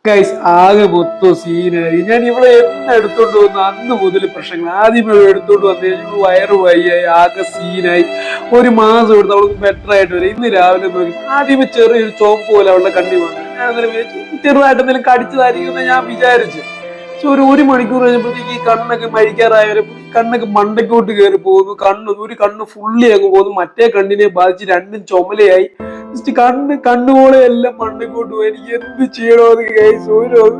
Guys ആകെ മൊത്തം സീനായി. ഞാൻ ഇവിടെ എന്ന് എടുത്തോണ്ട് വന്നു അന്ന് മുതൽ പ്രശ്നങ്ങൾ. ആദ്യമേ എടുത്തോണ്ട് വന്നു വയറ് വയ്യായി, ആകെ സീനായി. ഒരു മാസം എടുത്ത് അവൾക്ക് ബെറ്റർ ആയിട്ട് വരും. ഇന്ന് രാവിലെ നോക്കി ആദ്യമേ ചെറിയൊരു ചോപ്പ് പോലെ അവളുടെ കണ്ണി വന്നു. ഞാൻ അന്നേരം ചെറുതായിട്ട് എന്തെങ്കിലും കടിച്ചതായിരിക്കും ഞാൻ വിചാരിച്ചു. പക്ഷെ ഒരു മണിക്കൂർ കഴിഞ്ഞപ്പോഴത്തേക്ക് ഈ കണ്ണൊക്കെ മരിക്കാറായവരെ കണ്ണൊക്കെ മണ്ടയ്ക്കോട്ട് കയറി പോകുന്നു. ഒരു കണ്ണ് ഫുള്ളി അങ്ങ് പോകുന്നു. മറ്റേ കണ്ണിനെ ബാധിച്ച് രണ്ടും ചുമലയായി. കണ്ണുപോലെ എല്ലാം മണ്ടക്കോട്ട് പോയി. എനിക്ക് എന്ത് ചെയ്യണമെന്ന് കേസ്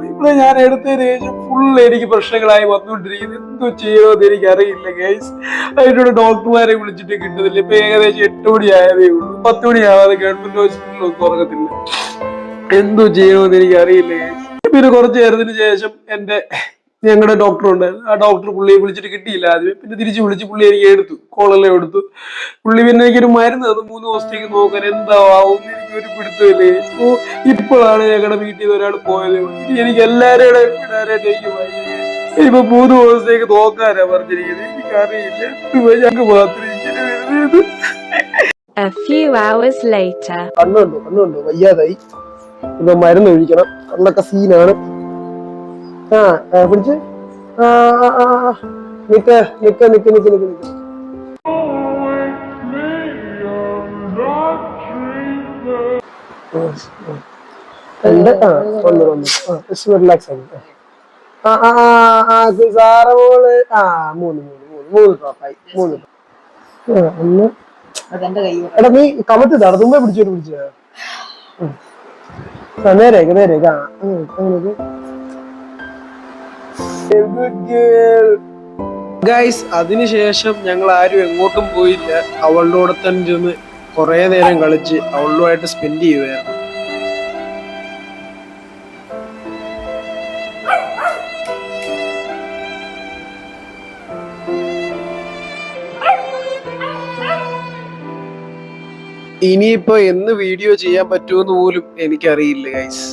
ഇവിടെ ഞാൻ എടുത്തതിന് ശേഷം ഫുൾ എനിക്ക് പ്രശ്നങ്ങളായി വന്നുകൊണ്ടിരിക്കുന്നത്. എന്തു ചെയ്യണമെന്ന് എനിക്ക് അറിയില്ല കേസ്. അതിനോട് ഡോക്ടർമാരെ വിളിച്ചിട്ട് കിട്ടുന്നില്ല. ഇപ്പൊ ഏകദേശം 8 മണി ആയതേ ഉള്ളൂ. 10 മണി ആവാതെ ഗവൺമെന്റ് ഹോസ്പിറ്റലൊന്നും തുറക്കത്തില്ല. എന്തോ ചെയ്യണമെന്ന് എനിക്ക് അറിയില്ല കേസ്. പിന്നെ കുറച്ചു നേരത്തിന് ശേഷം ഞങ്ങളുടെ ഡോക്ടർ ഉണ്ടായിരുന്നു. ആ ഡോക്ടർ പുള്ളിയെ വിളിച്ചിട്ട് കിട്ടിയില്ല ആദ്യം. പിന്നെ തിരിച്ചു വിളിച്ച് പുള്ളി എനിക്ക് എടുത്തു, കോളെല്ലാം എടുത്തു. പുള്ളി പിന്നെ എനിക്കൊരു മരുന്ന് അത് 3 ദിവസത്തേക്ക് നോക്കാൻ എന്താവും എനിക്കൊരു പിടുത്തമില്ലേ. ഇപ്പോഴാണ് ഞങ്ങളുടെ വീട്ടിൽ നിന്ന് ഒരാൾ പോയത്. എനിക്ക് എല്ലാവരുടെയും ഇനിയിപ്പോ 3 ദിവസത്തേക്ക് നോക്കാനാ പറഞ്ഞിരിക്കുന്നത്. എനിക്കറിയില്ല ഞങ്ങൾക്ക് മാത്രം ഇങ്ങനെ വരുന്നത്. കണ്ണുണ്ടോ വയ്യാതായി. ഇപ്പൊ മരുന്ന് ഒഴിക്കണം. കണ്ണൊക്കെ സീനാണ്. പിടിച്ച് നിക്ക്. റിലാക്സ് ആയി. സാറോള് 3 ഡ്രോപ്പായി. 3 ഒന്ന്. എടാ നീ കമത്തിതാ തുമ്പെ പിടിച്ച നേരേക്ക് ഗൈസ്. അതിനുശേഷം ഞങ്ങൾ ആരും എങ്ങോട്ടും പോയില്ല. അവളുടെ കൂടെ തന്നെ ചെന്ന് കുറെ നേരം കളിച്ച് അവളുമായിട്ട് സ്പെൻഡ് ചെയ്യുമായിരുന്നു. ഇനിയിപ്പോ എന്ന് വീഡിയോ ചെയ്യാൻ പറ്റുമെന്ന് പോലും എനിക്കറിയില്ല ഗൈസ്.